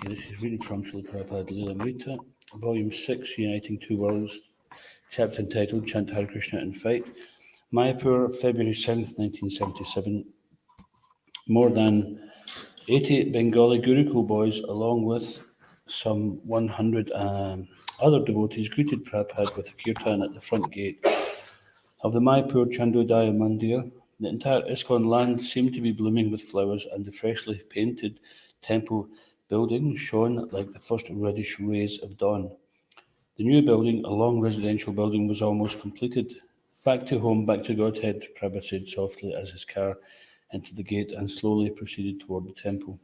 Okay, this is reading from Srila Prabhupada Lila Amrita, Volume 6, Uniting Two Worlds, chapter entitled Chant Hare Krishna and Fight. Mayapur, February 7th, 1977. More than 80 Bengali Gurukul boys, along with some 100 other devotees, greeted Prabhupada with a kirtan at the front gate of the Mayapur Chandodaya Mandir. The entire ISKCON land seemed to be blooming with flowers, and the freshly painted temple building shone like the first reddish rays of dawn. The new building, a long residential building, was almost completed. Back to home, back to Godhead, Prabhupada said softly as his car entered the gate and slowly proceeded toward the temple.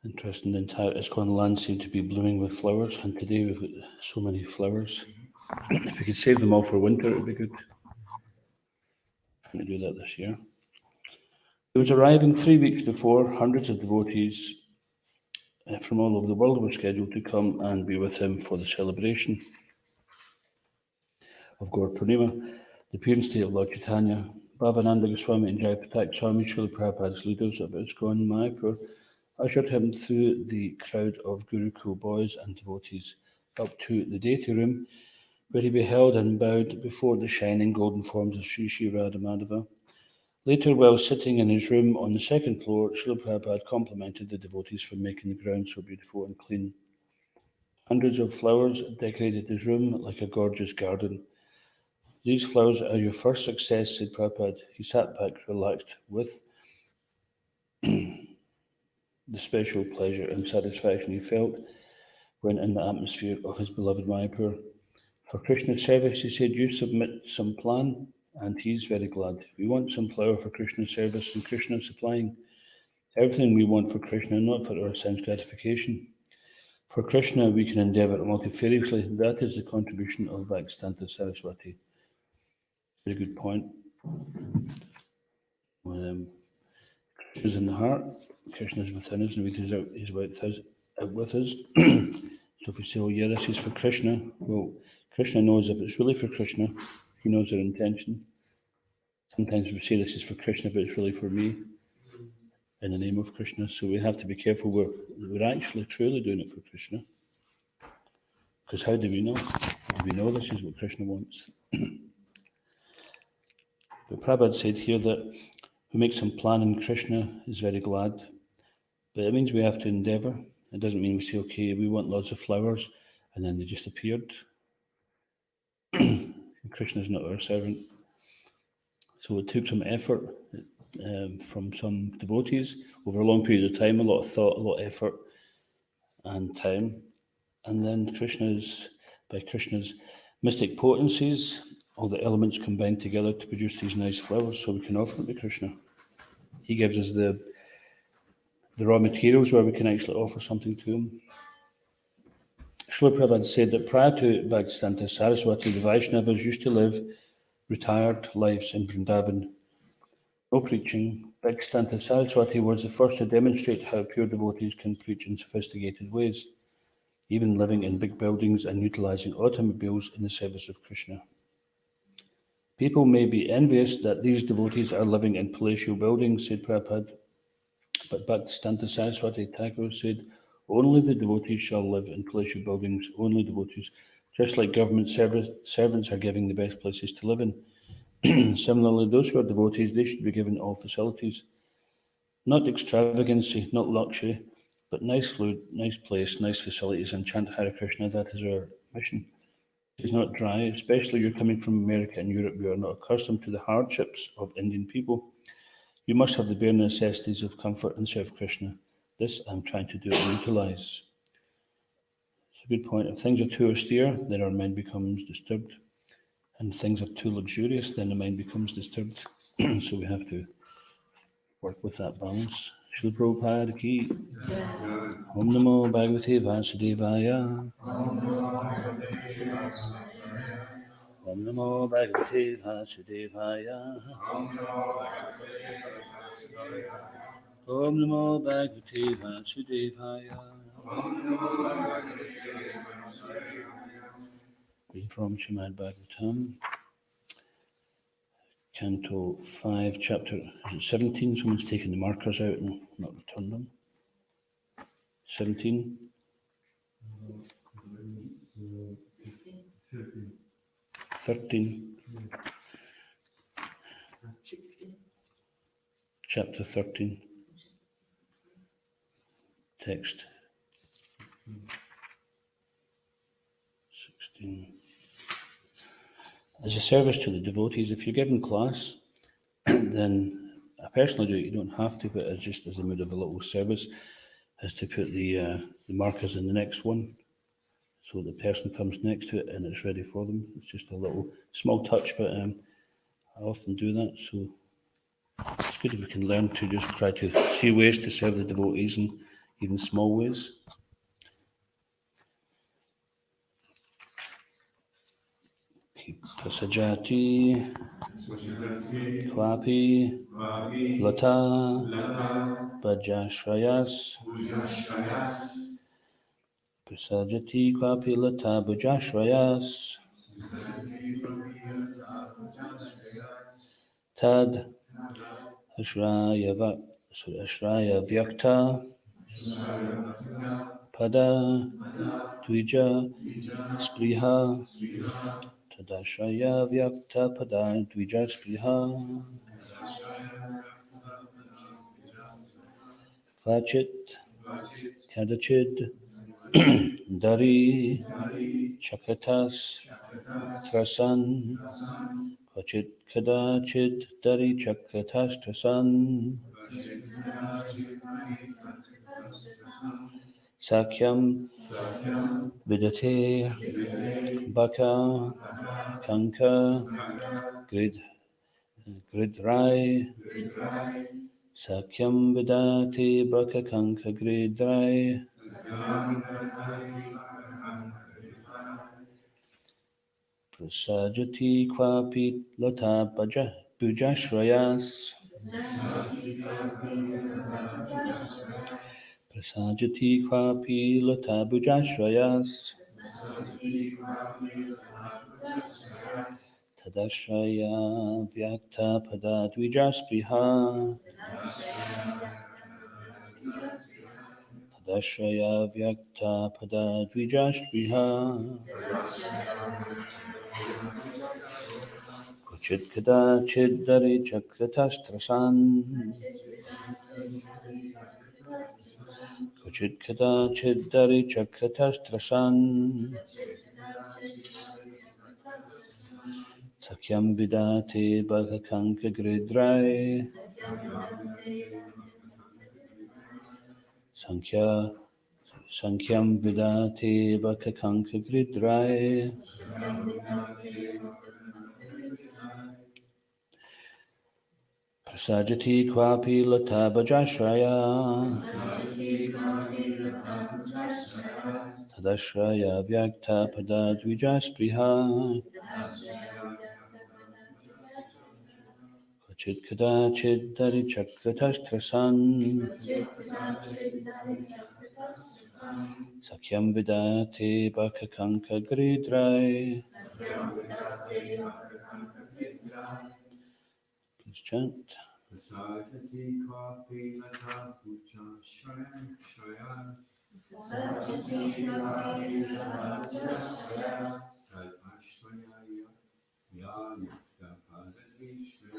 Interesting, the entire ISKCON land seemed to be blooming with flowers, and today we've got so many flowers. If we could save them all for winter, it would be good. I'm going to do that this year. It was arriving 3 weeks before. Hundreds of devotees from all over the world were scheduled to come and be with him for the celebration of Gaur Purnima, the appearance day of Lord Chaitanya. Bhavananda Goswami and Jai Patak Swami, Srila Prabhupada's leaders of ISKCON Mayapur, ushered him through the crowd of Gurukul boys and devotees up to the deity room, where he beheld and bowed before the shining golden forms of Sri Sri Radha Madhava. Later, while sitting in his room on the second floor, Srila Prabhupada complimented the devotees for making the ground so beautiful and clean. Hundreds of flowers decorated his room like a gorgeous garden. These flowers are your first success, said Prabhupada. He sat back, relaxed, with the special pleasure and satisfaction he felt when in the atmosphere of his beloved Mayapur. For Krishna's service, he said, you submit some plan, and he's very glad. We want some flower for Krishna's service, and Krishna supplying everything we want for Krishna, not for our sense gratification. For Krishna, we can endeavour multifariously. That is the contribution of Bhaktivedanta Saraswati. Very good point. Krishna's in the heart, Krishna's within us, and he's out with us. So if we say, oh yeah, this is for Krishna, well, Krishna knows if it's really for Krishna, he knows our intention. Sometimes we say this is for Krishna, but it's really for me, in the name of Krishna. So we have to be careful we're actually truly doing it for Krishna. Because how do we know? Do we know this is what Krishna wants? But Prabhupada said here that we make some plan and Krishna is very glad. But it means we have to endeavour. It doesn't mean we say, okay, we want lots of flowers, and then they just appeared. Krishna's not our servant. So it took some effort from some devotees over a long period of time, a lot of thought, a lot of effort and time. And then by Krishna's mystic potencies, all the elements combined together to produce these nice flowers so we can offer them to Krishna. He gives us the raw materials where we can actually offer something to him. Srila Prabhupada said that prior to Bhaktivedanta Saraswati, the Vaishnavas used to live retired lives in Vrindavan. No preaching. Bhaktivedanta Saraswati was the first to demonstrate how pure devotees can preach in sophisticated ways, even living in big buildings and utilizing automobiles in the service of Krishna. People may be envious that these devotees are living in palatial buildings, said Prabhupada, but Bhaktivedanta Saraswati Thakur said, only the devotees shall live in palatial buildings, only devotees, just like government servants are given the best places to live in. Similarly, those who are devotees, they should be given all facilities. Not extravagancy, not luxury, but nice food, nice place, nice facilities, and chant Hare Krishna. That is our mission. It's not dry, especially you're coming from America and Europe. We are not accustomed to the hardships of Indian people. You must have the bare necessities of comfort and serve Krishna. This I'm trying to do and utilize. It's a good point. If things are too austere, then our mind becomes disturbed. And if things are too luxurious, then the mind becomes disturbed. So we have to work with that balance. Srila Prabhupada ki. Om Namo Bhagavate Vasudevaya. Om Namo Bhagavate Vasudevaya. Om Namo Bhagavate Vasudevaya. Reading from Srimad Bhagavatam, Canto 5, chapter 17. Someone's taken the markers out and not returned them. 17. 13. Chapter 13. Text 16. As a service to the devotees, if you're given class, then I personally do it. You don't have to, but it's just as a mood of a little service, is to put the markers in the next one, so the person comes next to it and it's ready for them. It's just a little small touch, but I often do that. So it's good if we can learn to just try to see ways to serve the devotees in even small ways. Prasajati Kvapi Lata Bhajashrayas Prasajati Kvapi Lata Bhajashrayas Tad Ashraya Vyakta Pada Dvija Spriha Tadashraya Vyakta Pada Dvija Spriha Vachit Kadachid Dari Chakatas Trasan Vachit Kadachid Dari Chakatas Trasan Sakyam Vidate Baka Kanka Gridrai Sakyam Vidate Baka Kanka Gridrai Prasajati Kvapi Lata Bhujashrayas Prasajati Kvapi Lata Bhujashrayas Tadashraya Vyakta Pada Dvijaspriha Tadashraya Vyakta Pada Dvijaspriha Kuchit Kadachid Dari Chakratastrasan Kuchit Kadachid Dari Chakratastrasan Sakyam Vidate Bhagakanka Gridrai Sankyam Vidate Bhagakanka Gridrai Prasajati Kvapi Lata Bhajashraya Tadashraya Vyakta Pada Dvijaspriha Kvachit Kadachid Dari Chakratastrasan Sakyam Vidate Bhakakanka Gridrai. Please chant. Sajati Kapi Lata Puja Shayas Sajati Kapi Lata Puja Shayas Tad Ashraya Ya Yukta Padadvishya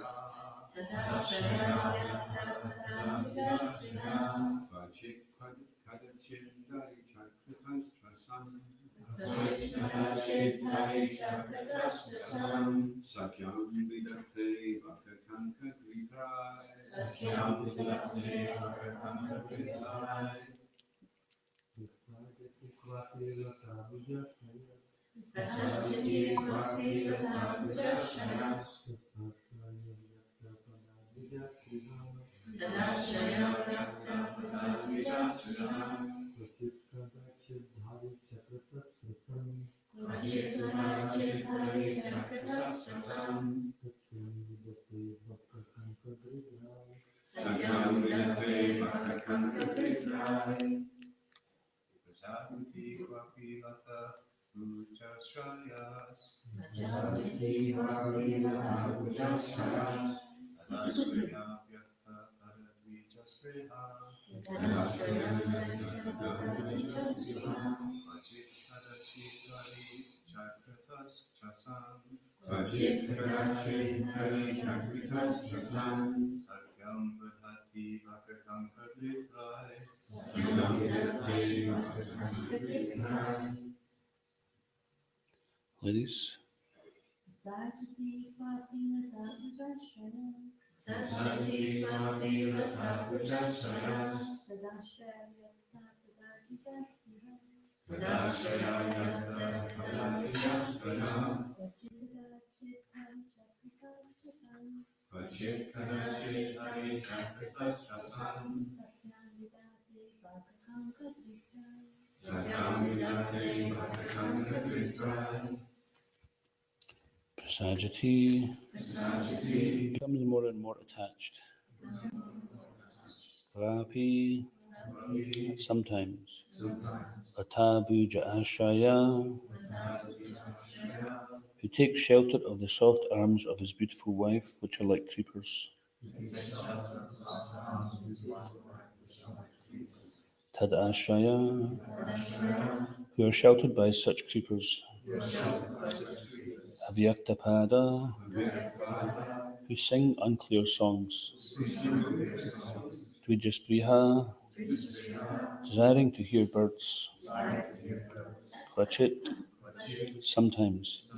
Tadashraya Yukta Padadvishya Vachik Kadachindari Chakratastrasan Sakyam Vidate Bhakakanka Gridrai Sakyam Vidate Bhakakanka Gridrai Sajati Kvapi Lata Puja Shayas Sajati Kvapi Lata Puja Shayas Tadashraya Vyakta Padadvijasriya Vachitadachidhari Chakratastasam Sakyam Vidate Bhakakanka Gridrai Prasajati Kvapi Lata Pujashrayas. Sajati Bhakti Lata Pujashrayas. Adashraya Vyakta Paradvijaspreha. Tadashraya Vyakta Paradvijaspreha. Vajit Kadachit Hari Chakratas Chasam. Vajit Kadachit Hari Chakritas Chasam. Sakyam Vadhati Vakakankadvitrai. Satyam Vidhati Vakakam. Ladies, Sajati Bhakti Lata Pujashrayas. Sajati Bhakti Lata Pujashrayas. Tadashraya Vyakta Paradvijaspreha. Tadashraya Vyakta Paradvijaspreha. Vajit Kadachit Hari Chakritas Chasam. Vajit Kadachit Hari Chakritas Chasam. Satyam Vidhati Vakakankadvitrai. Satyam Vidhati Vakakankadvitrai. Prasajati Sajati becomes more and more attached. Rapi sometimes. sometimes. Atabuja Ashraya, who takes shelter of the soft arms of his beautiful wife, which are like creepers. Tad Ashraya, who are sheltered by such creepers. Avyaktapada, who sing unclear songs. Dvijaspriha, desiring to hear birds. Kvachit, sometimes.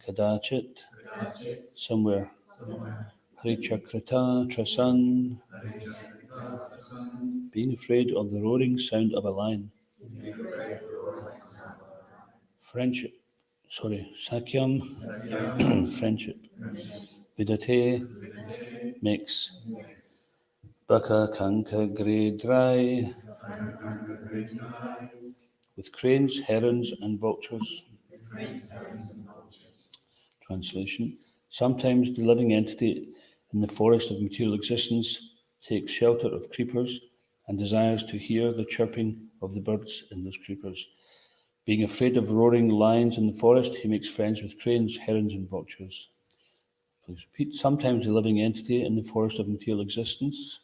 Kadachit, somewhere. Harichakrita Trasan, being afraid of the roaring sound of a lion. Friendship, Sakyam, friendship. Vidate, makes. Baka Kanka Gredrai, with cranes, herons, and vultures. Translation. Sometimes the living entity in the forest of material existence takes shelter of creepers and desires to hear the chirping of the birds in those creepers. Being afraid of roaring lions in the forest, he makes friends with cranes, herons, and vultures. Please repeat. Sometimes the living entity in the forest of material existence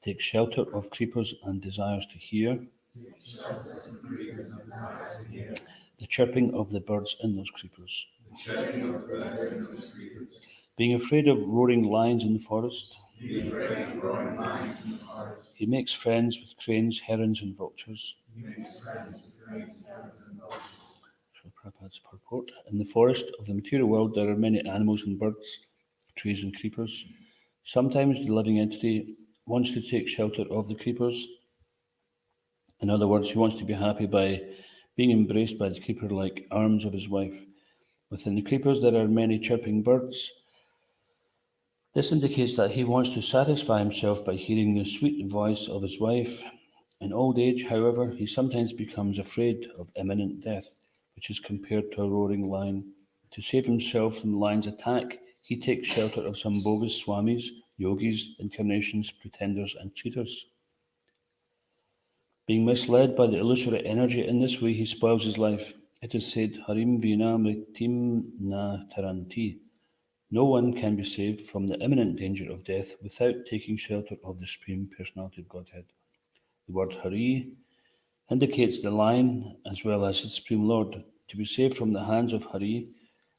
takes shelter of creepers and desires to hear the chirping of the birds in those creepers. Being afraid of roaring lions in the forest, he makes friends with cranes, herons, and vultures. Prabhupada's purport. In the forest of the material world, there are many animals and birds, trees and creepers. Sometimes the living entity wants to take shelter of the creepers. In other words, he wants to be happy by being embraced by the creeper-like arms of his wife. Within the creepers, there are many chirping birds. This indicates that he wants to satisfy himself by hearing the sweet voice of his wife. In old age, however, he sometimes becomes afraid of imminent death, which is compared to a roaring lion. To save himself from the lion's attack, he takes shelter of some bogus swamis, yogis, incarnations, pretenders, and cheaters. Being misled by the illusory energy in this way, he spoils his life. It is said, Harim vina mritim na taranti. No one can be saved from the imminent danger of death without taking shelter of the Supreme Personality of Godhead. The word Hari indicates the lion as well as his Supreme Lord. To be saved from the hands of Hari,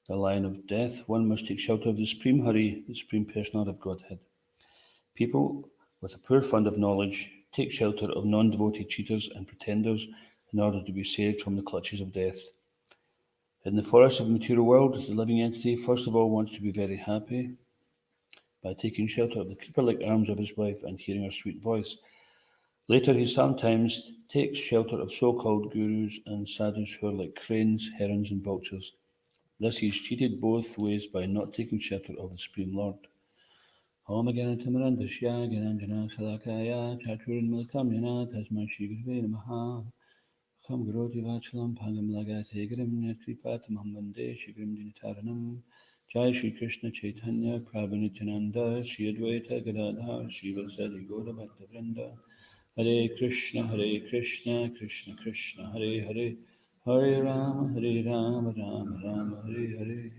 the lion of death, one must take shelter of the Supreme Hari, the Supreme Personality of Godhead. People with a poor fund of knowledge take shelter of non-devotee cheaters and pretenders in order to be saved from the clutches of death. In the forest of the material world, the living entity first of all wants to be very happy by taking shelter of the creeper-like arms of his wife and hearing her sweet voice. Later, he sometimes takes shelter of so-called gurus and sadhus who are like cranes, herons, and vultures. Thus, he is cheated both ways by not taking shelter of the Supreme Lord. Om Ganantamarandasya Gananjana Salakaya Chaturmilkam Yana Tasma Shri Gurve Namaha Kam Garoti Vachalam Pangam Lagate Grim Netripatamam Vande Shri Grim Dinitaranam Jai Shri Krishna Chaitanya Prabhu Nityananda Shri Advaita Gadadhar Shri Vasadi Gaura Bhakta Vrinda Hare Krishna, Krishna Krishna, Hare Hare, Hare Rama, Rama Rama, Hare Hare.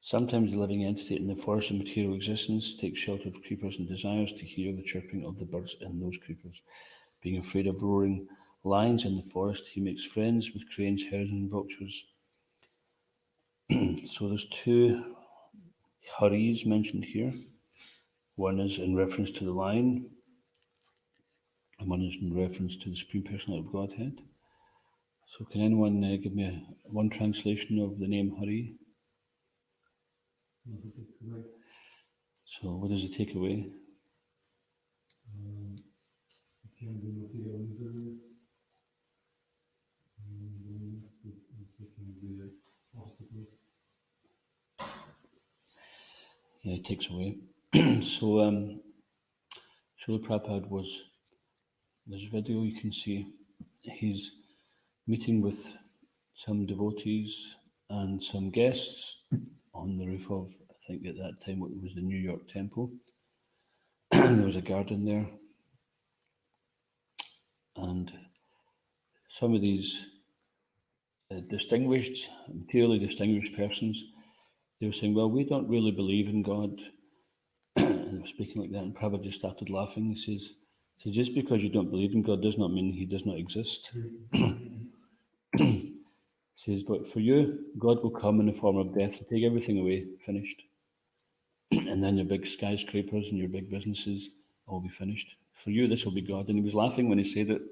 Sometimes the living entity in the forest of material existence takes shelter of creepers and desires to hear the chirping of the birds in those creepers. Being afraid of roaring lions in the forest, he makes friends with cranes, hares, and vultures. So there's two Haris mentioned here. One is in reference to the lion, and one is in reference to the Supreme Personality of Godhead. So can anyone give me one translation of the name Hari? Not takes away. So what does it take away? It can be material miseries. It can be obstacles. Yeah, it takes away. So Srila Prabhupada was, this video you can see, he's meeting with some devotees and some guests on the roof of, I think at that time it was the New York Temple. There was a garden there. And some of these materially distinguished persons, they were saying, well, we don't really believe in God. And they were speaking like that, and Prabhupada just started laughing. He says, so just because you don't believe in God does not mean he does not exist. He says, but for you, God will come in the form of death and take everything away, finished. And then your big skyscrapers and your big businesses will be finished. For you, this will be God. And he was laughing when he said it.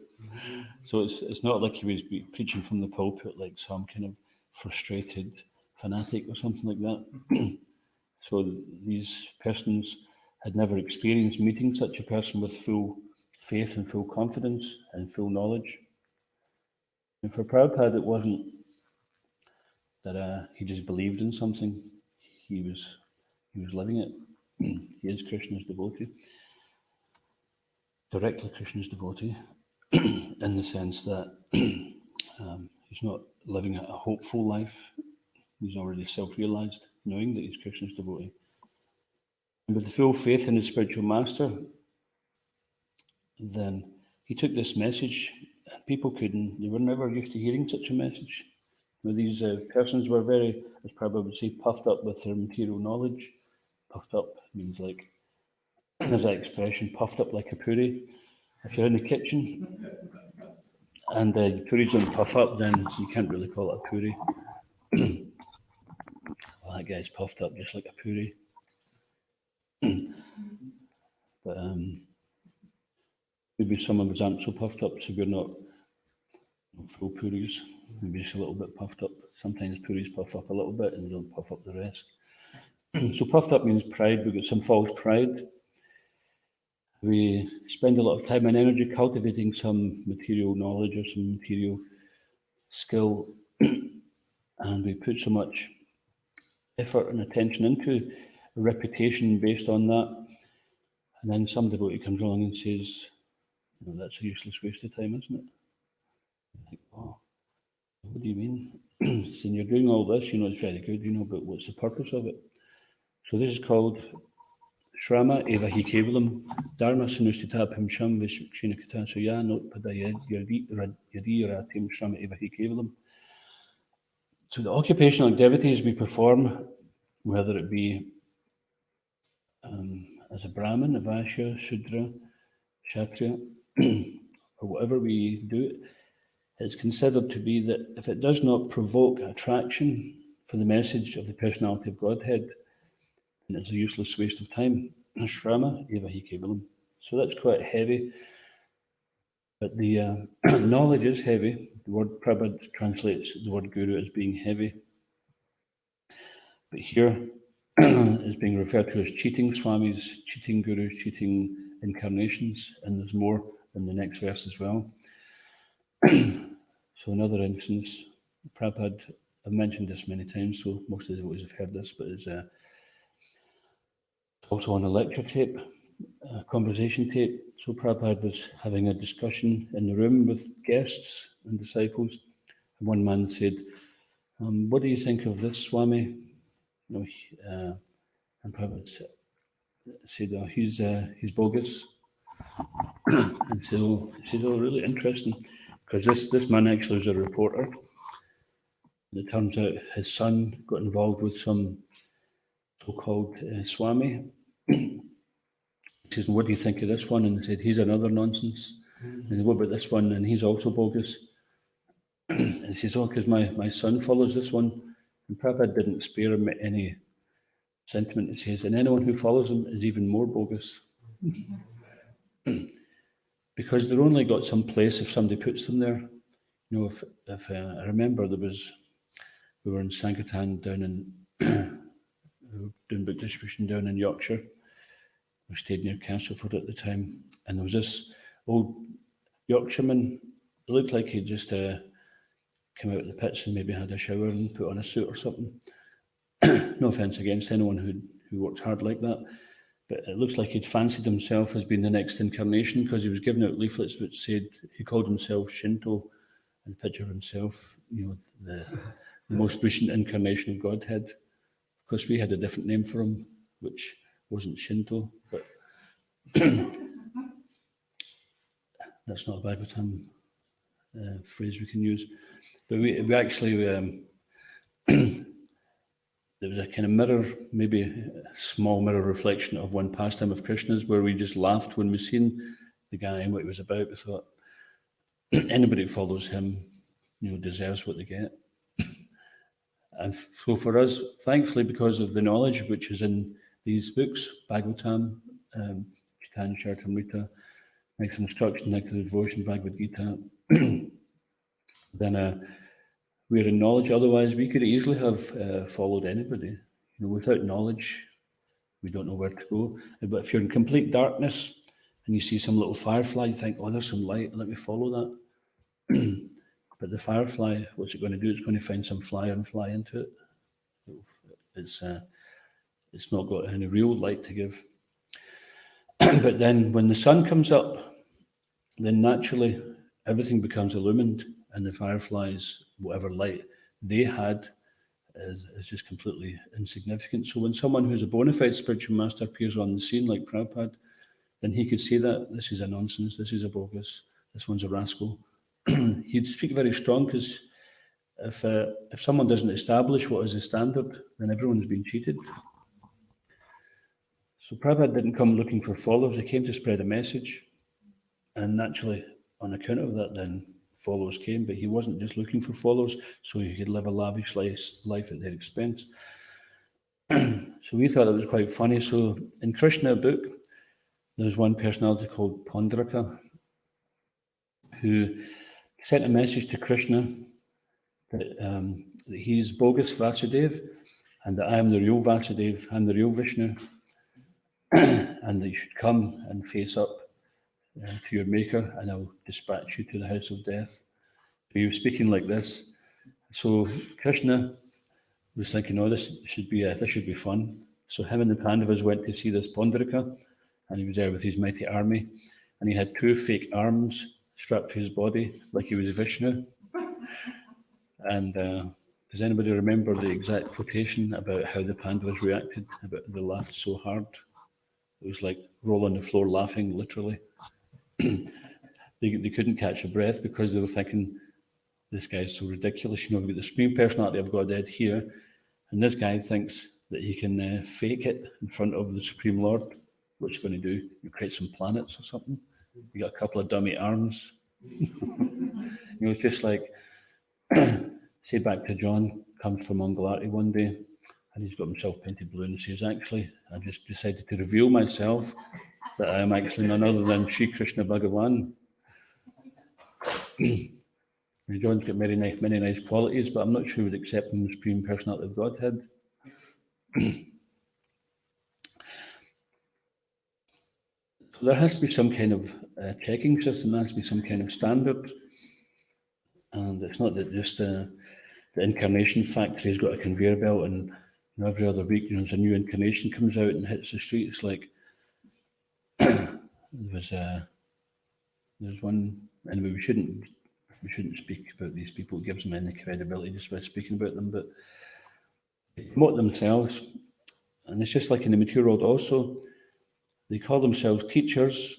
So it's not like he was preaching from the pulpit like some kind of frustrated fanatic or something like that. So these persons had never experienced meeting such a person with full faith and full confidence and full knowledge. And for Prabhupada, it wasn't that he just believed in something. He was living it. He is Krishna's devotee, directly Krishna's devotee, in the sense that he's not living a hopeful life. He's already self-realized, knowing that he's Krishna's devotee. And with the full faith in his spiritual master, then he took this message, and people they were never used to hearing such a message. You know, these persons were very, as Prabhupada would say, puffed up with their material knowledge. Puffed up means like, there's that expression, puffed up like a puri. If you're in the kitchen and the puris don't puff up, then you can't really call it a puri. Well, that guy's puffed up just like a puri. But maybe some of us aren't so puffed up, so we're not full puris. Maybe just a little bit puffed up. Sometimes puris puff up a little bit and they don't puff up the rest. So puffed up means pride. We've got some false pride. We spend a lot of time and energy cultivating some material knowledge or some material skill, and we put so much effort and attention into a reputation based on that. And then some devotee comes along and says, you know, that's a useless waste of time, isn't it? I think, oh, what do you mean? Saying you're doing all this, you know, it's very good, you know, but what's the purpose of it? So this is called Shrama Eva Hi Kevalam Dharma Sanustitapim Sham Vishkshina Katasuya Not Padayad Yadi Ratim Shrama Eva Hi Kevalam. So the occupational activities we perform, whether it be as a Brahmin, a Vaishya, Shudra, Kshatriya, or whatever we do, it's considered to be that if it does not provoke attraction for the message of the personality of Godhead, then it's a useless waste of time. Shrama eva hi kevalam. So that's quite heavy. But the knowledge is heavy. The word Prabhupada translates the word guru as being heavy. But here is being referred to as cheating swamis, cheating gurus, cheating incarnations, and there's more in the next verse as well. So another instance, Prabhupada, I've mentioned this many times, so most of the devotees have heard this, but it's also on a lecture tape, a conversation tape. So Prabhupada was having a discussion in the room with guests and disciples one man said, what do you think of this, Swami? And Prabhupada said, oh, he's bogus. And so he said, oh, really interesting, because this man actually is a reporter. And it turns out his son got involved with some so-called Swami. He says, what do you think of this one? And he said, he's another nonsense. And he said, what about this one? And he's also bogus. And he says, oh, because my son follows this one. And Prabhupada didn't spare him any sentiment. He says, and anyone who follows him is even more bogus. Because they're only got some place if somebody puts them there. If I remember we were in Sankirtan down in, doing book distribution down in Yorkshire. We stayed near Castleford at the time. And there was this old Yorkshireman. It looked like he'd just come out of the pits and maybe had a shower and put on a suit or something. No offence against anyone who works hard like that, but it looks like he'd fancied himself as being the next incarnation, because he was giving out leaflets which said he called himself Shinto, and a picture of himself, the most recent incarnation of Godhead. Of course, we had a different name for him, which wasn't Shinto, but that's not a Bhagavatam phrase we can use. But we actually, there was a kind of mirror, maybe a small mirror reflection of one pastime of Krishna's, where we just laughed when we seen the guy and what he was about. We thought, anybody who follows him, deserves what they get. And so for us, thankfully, because of the knowledge which is in these books, Bhagavatam, Chaitanya Charitamrita, Next Instruction, Next Devotion, Bhagavad Gita, then we're in knowledge. Otherwise, we could easily have followed anybody. Without knowledge, we don't know where to go. But if you're in complete darkness and you see some little firefly, you think, oh, there's some light, let me follow that. But the firefly, what's it going to do? It's going to find some fly and fly into it. It's not got any real light to give. But then when the sun comes up, then naturally everything becomes illumined, and the fireflies, whatever light they had, is just completely insignificant. So when someone who's a bona fide spiritual master appears on the scene, like Prabhupada, then he could say that this is a nonsense, this is a bogus, this one's a rascal. He'd speak very strong, because if someone doesn't establish what is the standard, then everyone's been cheated. So Prabhupada didn't come looking for followers, he came to spread a message. And naturally, on account of that, then followers came, but he wasn't just looking for followers so he could live a lavish life at their expense. So we thought it was quite funny. So in Krishna book, there's one personality called Pondraka who sent a message to Krishna that he's bogus Vasudev, and that I am the real Vasudev, I'm the real Vishnu, and that you should come and face up to your maker, and I'll dispatch you to the house of death. He was speaking like this. So Krishna was thinking, oh, this should be fun. So him and the Pandavas went to see this Pondraka, and he was there with his mighty army, and he had 2 fake arms strapped to his body like he was Vishnu. And does anybody remember the exact quotation about how the Pandavas reacted? About they laughed so hard. It was like roll on the floor laughing, literally. They couldn't catch a breath, because they were thinking, this guy's so ridiculous. We've got the Supreme Personality of Godhead here, and this guy thinks that he can fake it in front of the Supreme Lord. What's he going to do? You create some planets or something? You got a couple of dummy arms. It's just like, say back to John, comes from Mangalarti one day, and he's got himself painted blue, and he says, actually, I just decided to reveal myself, that I am actually none other than Sri Krishna Bhagavan. John's got many nice qualities, but I'm not sure we'd accept him as Supreme Personality of Godhead. So there has to be some kind of checking system, there has to be some kind of standard. And it's not that just the incarnation factory's got a conveyor belt, and every other week there's a new incarnation comes out and hits the street. It's like there's one, anyway, we shouldn't we shouldn't speak about these people. It gives them any credibility just by speaking about them, but they promote themselves. And it's just like in the material world also, they call themselves teachers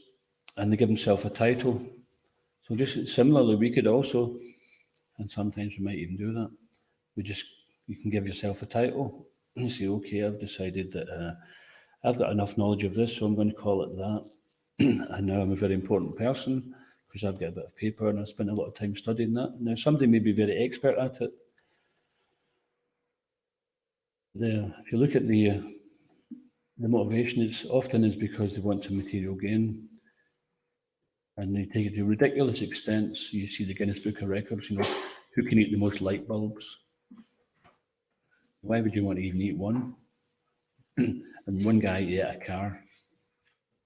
and they give themselves a title. So just similarly, we could also, and sometimes we might even do that, you can give yourself a title and you say, okay, I've decided that I've got enough knowledge of this, so I'm going to call it that. And now I'm a very important person because I've got a bit of paper and I've spent a lot of time studying that. Now, somebody may be very expert at it. If you look at the motivation, it's often is because they want some material gain. And they take it to ridiculous extents. You see the Guinness Book of Records, who can eat the most light bulbs? Why would you want to even eat one? And one guy ate a car.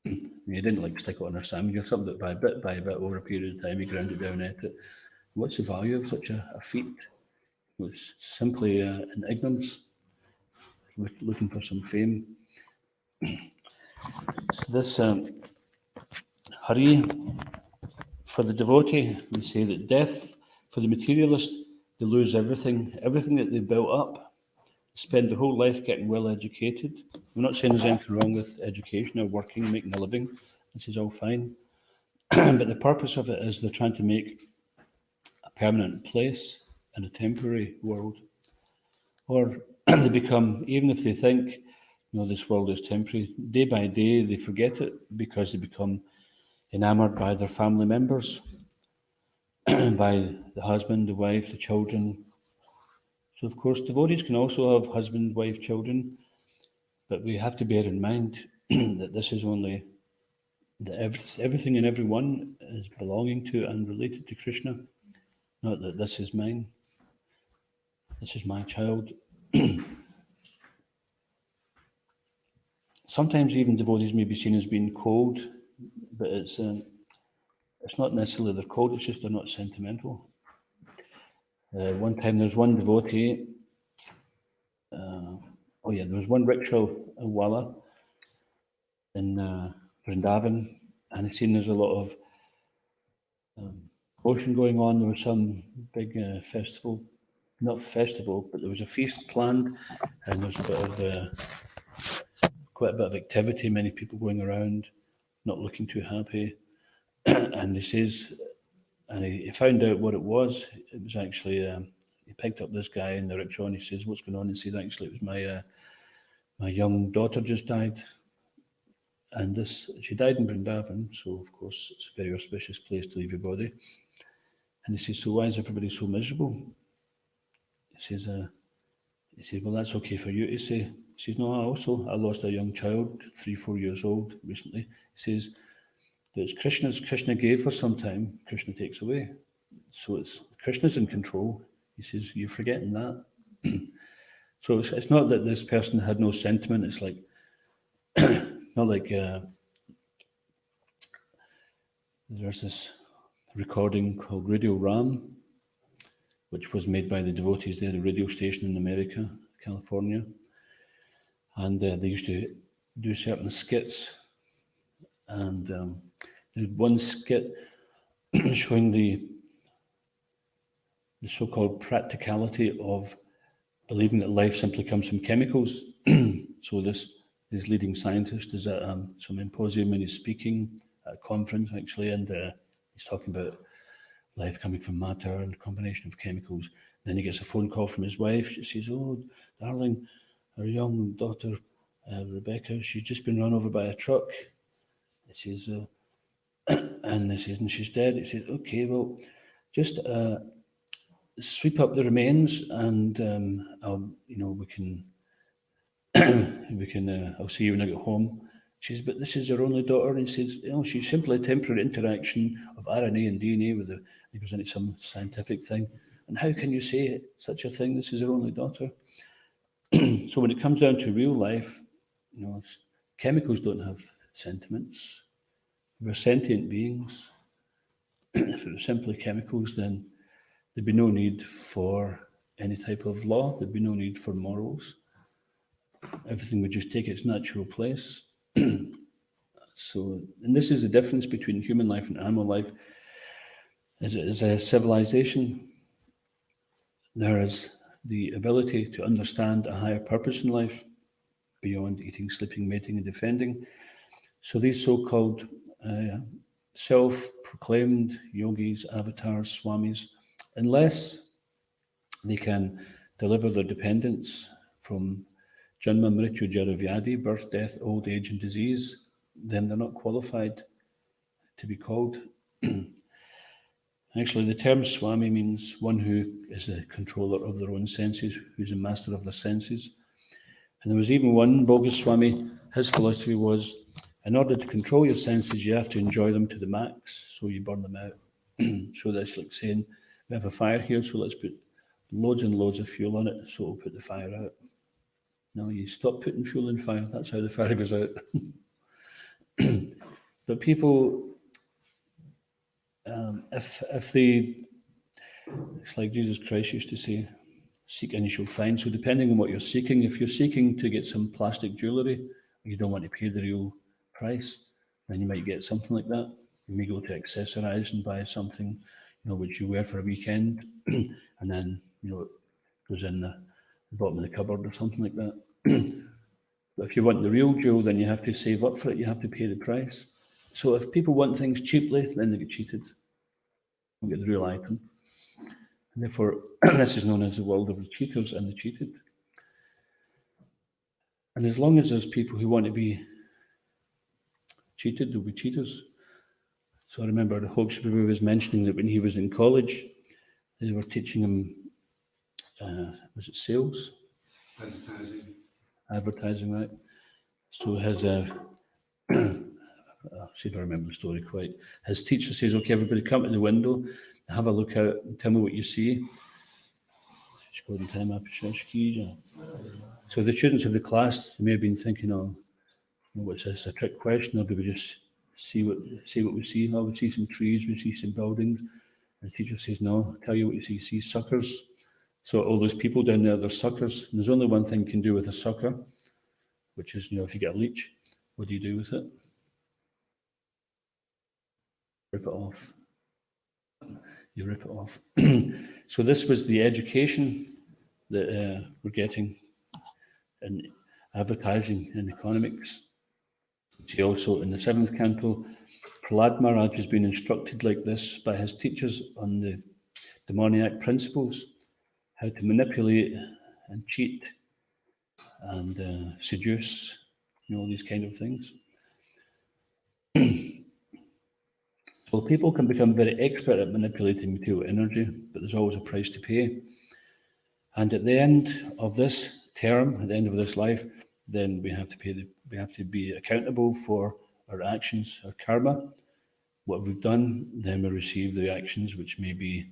And he didn't stick it on a sandwich or something, but by a bit, over a period of time, he ground it down and ate it. What's the value of such a feat? It's simply an ignorance, looking for some fame. So this hurry for the devotee, we say that death for the materialist, they lose everything that they built up. Spend their whole life getting well educated. I'm not saying there's anything wrong with education or working, making a living. This is all fine. But the purpose of it is they're trying to make a permanent place in a temporary world. Or they become, even if they think, this world is temporary, day by day they forget it because they become enamored by their family members, by the husband, the wife, the children. So, of course, devotees can also have husband, wife, children, but we have to bear in mind that this is only that everything and everyone is belonging to and related to Krishna, not that this is mine, this is my child. Sometimes even devotees may be seen as being cold, but it's not necessarily they're cold, it's just they're not sentimental. One time there's one devotee, there was one rickshaw wala in Vrindavan, and he's seen there's a lot of ocean going on. There was some big festival, not festival, but there was a feast planned, and there's quite a bit of activity, many people going around, not looking too happy. And he says, and he found out what it was. It was actually, he picked up this guy in the rickshaw and he says, what's going on? And he said, actually, it was my young daughter just died. And she died in Vrindavan, so of course it's a very auspicious place to leave your body. And he says, so why is everybody so miserable? He says, well, that's okay for you to say. He says, no, I lost a young child, 3-4 years old recently. He says, it's Krishna gave for some time, Krishna takes away. So it's Krishna's in control. He says, you're forgetting that. So it's not that this person had no sentiment. It's like, not like there's this recording called Radio Ram, which was made by the devotees there, the radio station in America, California. And they used to do certain skits. And there's one skit showing the so-called practicality of believing that life simply comes from chemicals. So this leading scientist is at some symposium and he's speaking at a conference actually, and he's talking about life coming from matter and a combination of chemicals. Then he gets a phone call from his wife. She says, oh, darling, our young daughter, Rebecca, she's just been run over by a truck. He says, and she's dead. He says, okay, well, just sweep up the remains, and we can, I'll see you when I get home. She says, but this is your only daughter. And he says, she's simply a temporary interaction of RNA and DNA he was into some scientific thing. And how can you say such a thing? This is your only daughter. So when it comes down to real life, chemicals don't have sentiments. We're sentient beings. If it was simply chemicals, then there'd be no need for any type of law. There'd be no need for morals. Everything would just take its natural place. So, and this is the difference between human life and animal life. As it is a civilization, there is the ability to understand a higher purpose in life beyond eating, sleeping, mating, and defending. So these so-called self-proclaimed yogis, avatars, swamis, unless they can deliver their dependents from Janma, Mrityu, Jara, Vyadi, birth, death, old age, and disease, then they're not qualified to be called. Actually, the term Swami means one who is a controller of their own senses, who's a master of their senses. And there was even one bogus Swami, his philosophy was, in order to control your senses, you have to enjoy them to the max, so you burn them out. So that's like saying, we have a fire here, so let's put loads and loads of fuel on it, so it'll put the fire out. No, you stop putting fuel in fire, that's how the fire goes out. But people, if they, it's like Jesus Christ used to say, seek and you shall find. So depending on what you're seeking, if you're seeking to get some plastic jewellery, you don't want to pay the real price, then you might get something like that. You may go to accessorise and buy something, which you wear for a weekend, and then, it goes in the bottom of the cupboard or something like that. But if you want the real jewel, then you have to save up for it, you have to pay the price. So if people want things cheaply, then they get cheated. They get the real item. And therefore, this is known as the world of the cheaters and the cheated. And as long as there's people who want to be cheated, there'll be cheaters. So I remember the Hoax Prabhupada was mentioning that when he was in college, they were teaching him, was it sales? Advertising, right? So his, I'll see if I remember the story quite. His teacher says, okay, everybody come to the window, have a look out, and tell me what you see. So the students of the class may have been thinking, what's this, a trick question, or do we just see what we see? Oh, we see some trees, we see some buildings. And the teacher says, no, I'll tell you what you see suckers. So all those people down there, they're suckers. And there's only one thing you can do with a sucker, which is, if you get a leech, what do you do with it? Rip it off. You rip it off. So this was the education that we're getting in advertising and economics. See also in the 7th canto, Prahlad Maharaj has been instructed like this by his teachers on the demoniac principles, how to manipulate and cheat and seduce, these kind of things. So people can become very expert at manipulating material energy, but there's always a price to pay. And at the end of this term, at the end of this life, then we have to be accountable for our actions, our karma. What we've done, then we receive the reactions, which may be,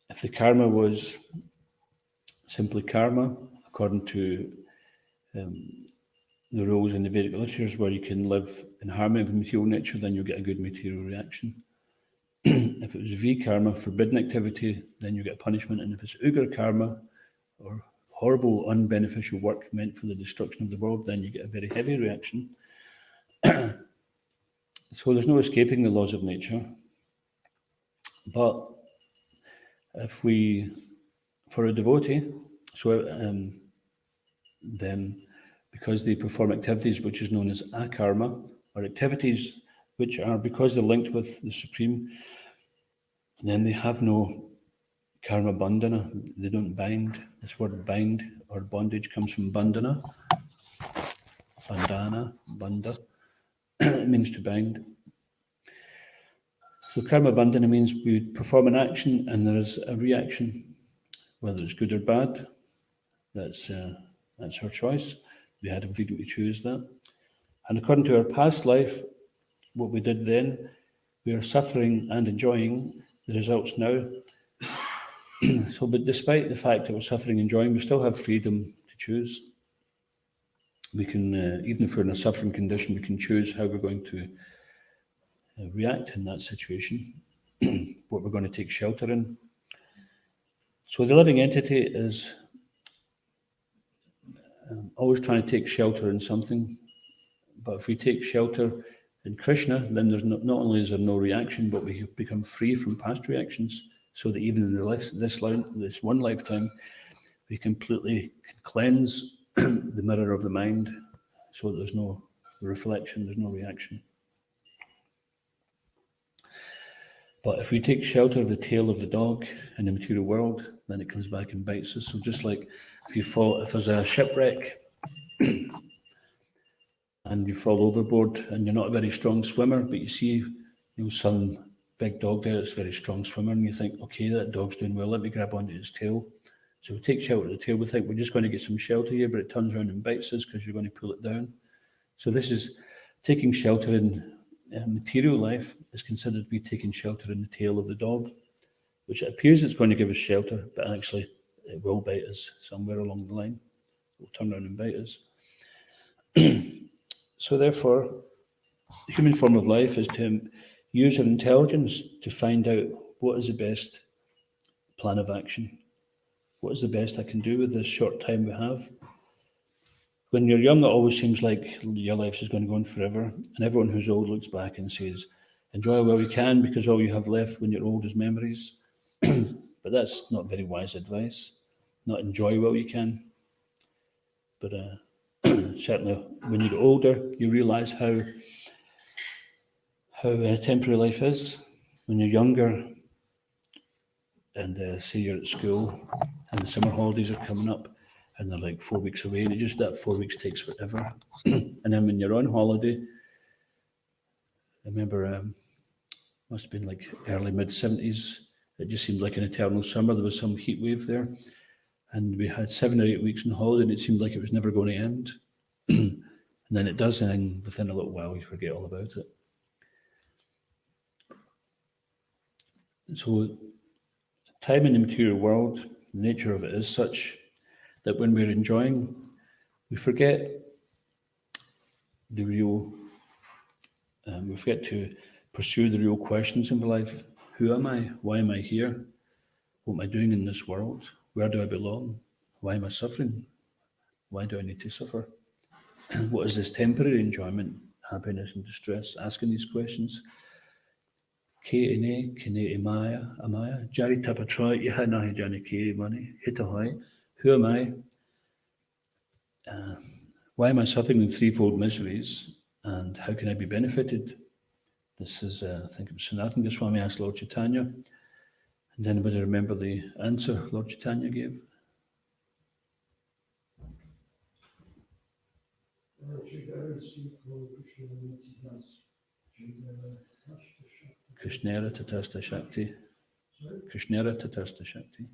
if the karma was simply karma, according to the rules in the Vedic literatures, where you can live in harmony with material nature, then you'll get a good material reaction. If it was V-karma, forbidden activity, then you get a punishment. And if it's Ugra karma, or horrible, unbeneficial work meant for the destruction of the world, then you get a very heavy reaction. So there's no escaping the laws of nature. But if for a devotee, then because they perform activities which is known as akarma, or activities which are, because they're linked with the Supreme, then they have no karma bandhana, they don't bind. This word bind or bondage comes from bandhana, bandha, it means to bind. So karma bandhana means we perform an action and there is a reaction, whether it's good or bad, that's our choice. We had a freedom to choose that. And according to our past life, what we did then, we are suffering and enjoying the results now. So, but despite the fact that we're suffering and enjoying, we still have freedom to choose. We can, even if we're in a suffering condition, we can choose how we're going to react in that situation, what we're going to take shelter in. So the living entity is always trying to take shelter in something. But if we take shelter In Krishna, then there's not only is there no reaction, but we become free from past reactions, so that even in this one lifetime, we completely cleanse the mirror of the mind, so that there's no reflection, there's no reaction. But if we take shelter of the tail of the dog in the material world, then it comes back and bites us. So just like if there's a shipwreck and you fall overboard and you're not a very strong swimmer, but you see some big dog there that's a very strong swimmer, and you think, okay, that dog's doing well, let me grab onto his tail. So we take shelter of the tail, we think we're just going to get some shelter here, but it turns around and bites us because you're going to pull it down. So this is taking shelter in material life is considered to be taking shelter in the tail of the dog, which it appears it's going to give us shelter, but actually it will bite us somewhere along the line. It will turn around and bite us. So therefore, the human form of life is to use our intelligence to find out what is the best plan of action. What is the best I can do with this short time we have? When you're young, it always seems like your life is going to go on forever. And everyone who's old looks back and says, enjoy while you can, because all you have left when you're old is memories. But that's not very wise advice. Not enjoy while you can. But certainly when you get older, you realise how temporary life is. When you're younger and say you're at school and the summer holidays are coming up and they're like 4 weeks away, and it just that 4 weeks takes forever. And then when you're on holiday, I remember must have been like early mid-70s, it just seemed like an eternal summer. There was some heat wave there, and we had 7 or 8 weeks on holiday, and it seemed like it was never going to end. And then it does, and then within a little while you forget all about it. So time in the material world, the nature of it is such that when we're enjoying, we forget the real, we forget to pursue the real questions in life. Who am I? Why am I here? What am I doing in this world? Where do I belong? Why am I suffering? Why do I need to suffer? What is this temporary enjoyment, happiness and distress? Asking these questions. Kene amaya, jari tapatra, iha nahi jani ke mani, hitahoy. Who am I? Why am I suffering in threefold miseries? And how can I be benefited? This is, I think it was Sanatana Goswami asked Lord Chaitanya. Does anybody remember the answer Lord Chaitanya gave? Krishnera Tatasta Shakti. Krishnera Tatasta Shakti.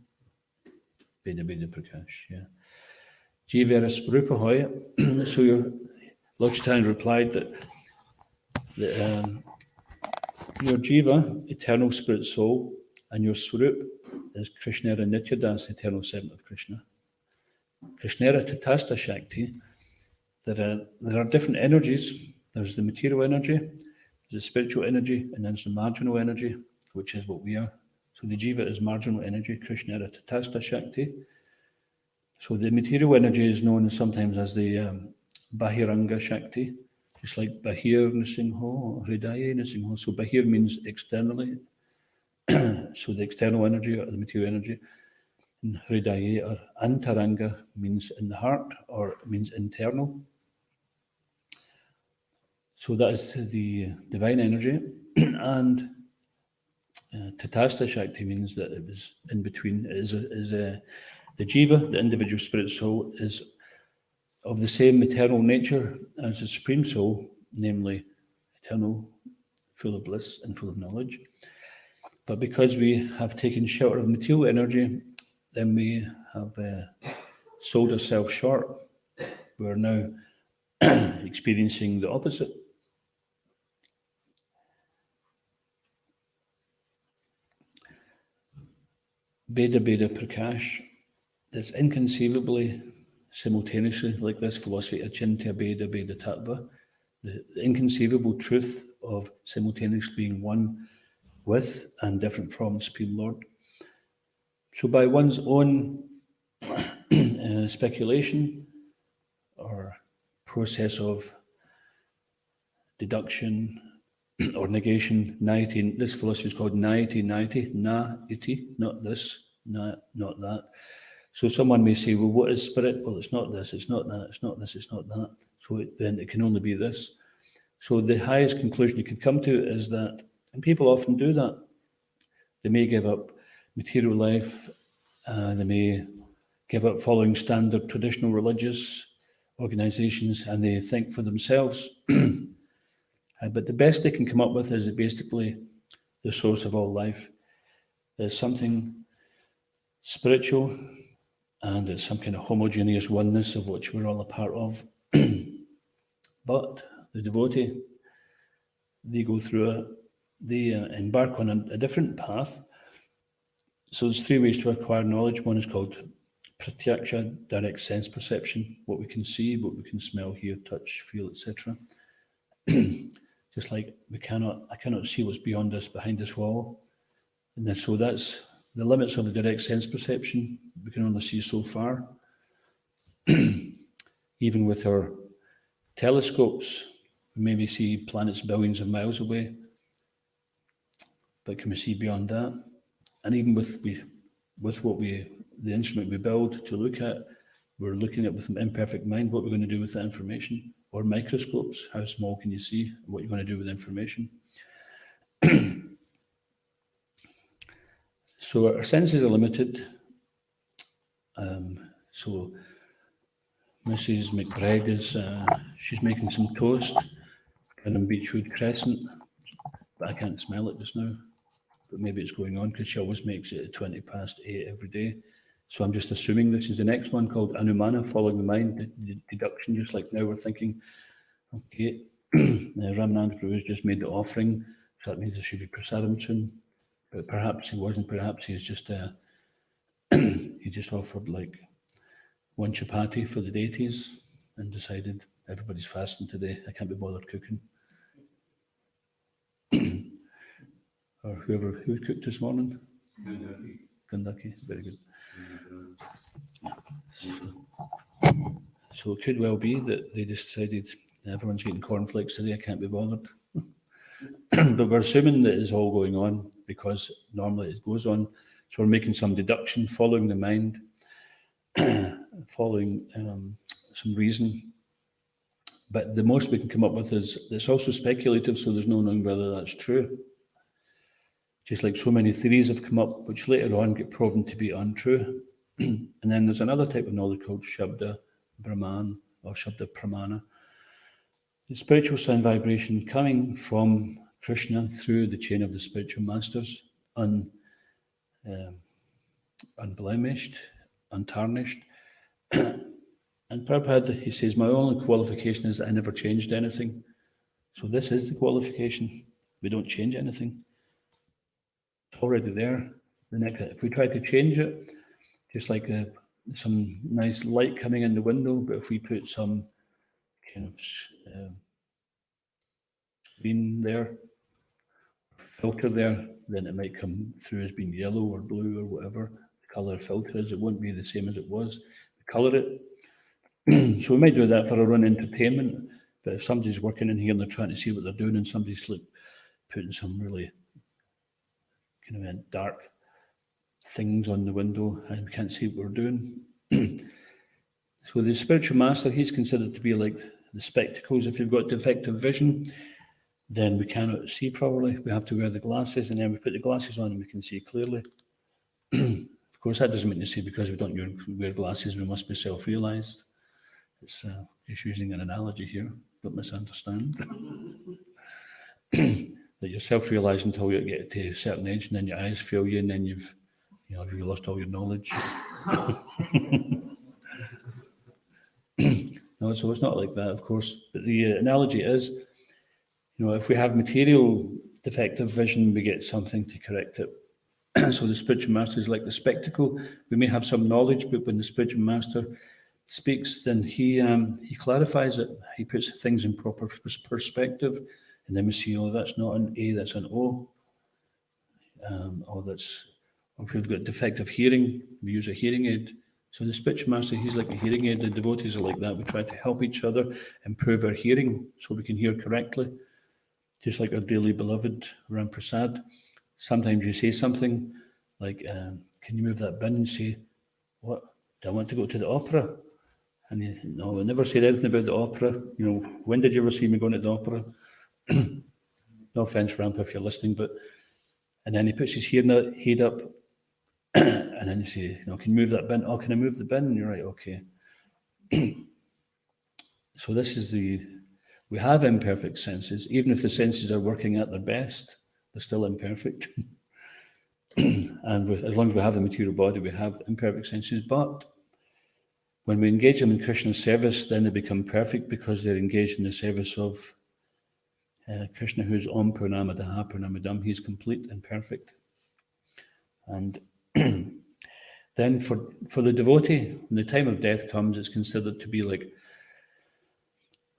Beda Beda Prakash, yeah. Jivera Sprupa Hoya. So Lord Chaitanya replied that your Jiva, eternal spirit soul, and your Swarup is Krishnera Nityadas, eternal servant of Krishna. Krishnera Tatasta Shakti. There are different energies. There's the material energy, there's the spiritual energy, and then there's the marginal energy, which is what we are. So the Jiva is marginal energy, Krishnera Tatasta Shakti. So the material energy is known sometimes as the Bahiranga Shakti, just like Bahir Nisingho or Hridaya Nisingho. So Bahir means externally, so the external energy or the material energy. And Hridaya or Antaranga means in the heart or means internal. So that is the divine energy. And Tatasta Shakti means that it was in between. It is the Jiva, the individual spirit soul, is of the same eternal nature as the Supreme Soul, namely eternal, full of bliss and full of knowledge. But because we have taken shelter of material energy, then we have sold ourselves short. We're now experiencing the opposite. Beda Beda Prakash, that's inconceivably, simultaneously, like this philosophy, Achintya Beda Beda Tattva, the inconceivable truth of simultaneously being one with and different from the Supreme Lord. So by one's own speculation or process of deduction, or negation, naiti. This philosophy is called naiti, na-iti, not this, not that. So someone may say, well, what is spirit? Well, it's not this, it's not that, it's not this, it's not that. So then it can only be this. So the highest conclusion you could come to is that, and people often do that, they may give up material life, they may give up following standard traditional religious organizations, and they think for themselves. But the best they can come up with is that basically the source of all life is something spiritual, and it's some kind of homogeneous oneness of which we're all a part of. But the devotee, they go through it, they embark on a different path. So there's three ways to acquire knowledge. One is called pratyaksha, direct sense perception, what we can see, what we can smell, hear, touch, feel, etc. Just like I cannot see what's beyond us, behind this wall. And then, so that's the limits of the direct sense perception. We can only see so far. Even with our telescopes, we maybe see planets billions of miles away. But can we see beyond that? And even with the instrument we build to look at, we're looking at with an imperfect mind what we're going to do with that information. Or microscopes, how small can you see, what you're going to do with information. So our senses are limited. So Mrs. McBride is, she's making some toast on Beechwood Crescent, but I can't smell it just now. But maybe it's going on because she always makes it at 8:20 every day. So I'm just assuming this is the next one called Anumana, following the mind, deduction, just like now we're thinking, okay, Ramananda Prabhu has just made the offering, so that means there should be prasadam soon. But perhaps he wasn't, perhaps he's just, he just offered like one chapati for the deities and decided everybody's fasting today, I can't be bothered cooking. Or who cooked this morning? Gandaki, very good. So it could well be that they just decided everyone's eating cornflakes today, I can't be bothered. But we're assuming that it's all going on because normally it goes on. So we're making some deduction, following the mind, following some reason. But the most we can come up with is, it's also speculative, so there's no knowing whether that's true. Just like so many theories have come up, which later on get proven to be untrue. And then there's another type of knowledge called Shabda Brahman or Shabda Pramana. The spiritual sound vibration coming from Krishna through the chain of the spiritual masters, unblemished, untarnished. And Prabhupada, he says, my only qualification is that I never changed anything. So this is the qualification. We don't change anything. It's already there. If we try to change it, just like some nice light coming in the window, but if we put some kind of screen there, filter there, then it might come through as being yellow or blue or whatever the colour filter is. It won't be the same as it was. We colour it. So we might do that for our own entertainment, but if somebody's working in here and they're trying to see what they're doing and somebody's like putting some really kind of dark things on the window and we can't see what we're doing. So the spiritual master, he's considered to be like the spectacles. If you've got defective vision, then we cannot see properly. We have to wear the glasses, and then we put the glasses on and we can see clearly. Of course, that doesn't mean to say because we don't wear glasses, we must be self-realized. It's just using an analogy here, don't misunderstand. That you're self-realized until you get to a certain age, and then your eyes fail you, and then you've lost all your knowledge. No, so it's not like that, of course. But the analogy is, if we have material defective vision, we get something to correct it. So the spiritual master is like the spectacle. We may have some knowledge, but when the spiritual master speaks, then he clarifies it. He puts things in proper perspective, and then we see, that's not an A, that's an O. Or if we've got defective hearing, we use a hearing aid. So the spiritual master, he's like a hearing aid. The devotees are like that. We try to help each other improve our hearing so we can hear correctly. just like our dearly beloved Ram Prasad. Sometimes you say something like, can you move that bin? And say, what? Do I want to go to the opera? And he said, no, I never said anything about the opera. You know, when did you ever see me going to the opera? No offence, Ramp, if you're listening, but... And then he puts his head up, and then you say, you know, can you move that bin? Oh, can I move the bin? And you're right, okay. So this is we have imperfect senses. Even if the senses are working at their best, they're still imperfect. And as long as we have the material body, we have imperfect senses. But when we engage them in Krishna's service, then they become perfect because they're engaged in the service of Krishna, who's Om Purnamadaha Purnamadam. He's complete and perfect. And then for the devotee, when the time of death comes, it's considered to be like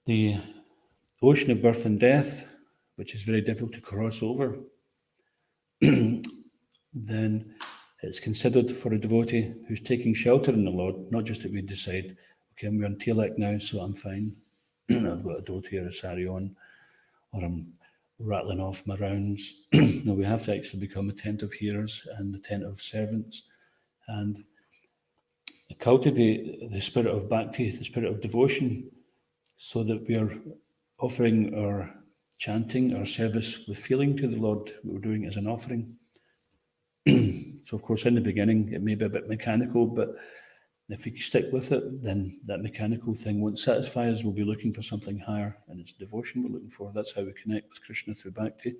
the ocean of birth and death, which is very difficult to cross over. Then it's considered for a devotee who's taking shelter in the Lord, not just that we decide, okay, I'm wearing tilak now, so I'm fine. I've got a dhoti or a sari on, or I'm rattling off my rounds. No, we have to actually become attentive hearers and attentive servants and cultivate the spirit of bhakti, the spirit of devotion, so that we are offering our chanting, our service with feeling to the Lord. We're doing it as an offering. So, of course, in the beginning, it may be a bit mechanical, but if we stick with it, then that mechanical thing won't satisfy us. We'll be looking for something higher, and it's devotion we're looking for. That's how we connect with Krishna through bhakti.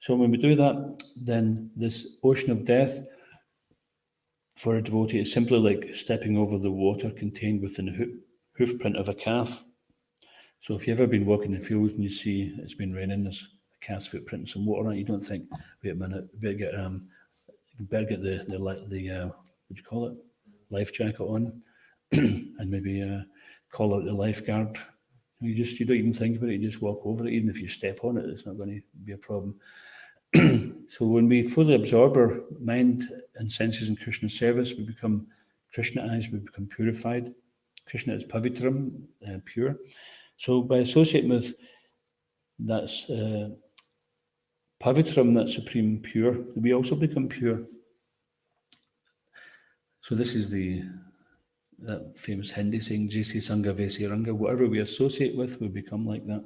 So when we do that, then this ocean of death for a devotee is simply like stepping over the water contained within the hoof print of a calf. So if you've ever been walking the fields and you see it's been raining, there's a calf's footprint and some water on it, you don't think, wait a minute, better get the what do you call it, life jacket on, and maybe call out the lifeguard. You don't even think about it. You just walk over it. Even if you step on it, it's not going to be a problem. So when we fully absorb our mind and senses in Krishna's service, we become Krishnaized, we become purified. Krishna is pavitram, pure. So by associating with that's pavitram, that supreme pure, we also become pure. So this is that famous Hindi saying, Jesi Sangha Vesi Ranga, whatever we associate with, we become like that.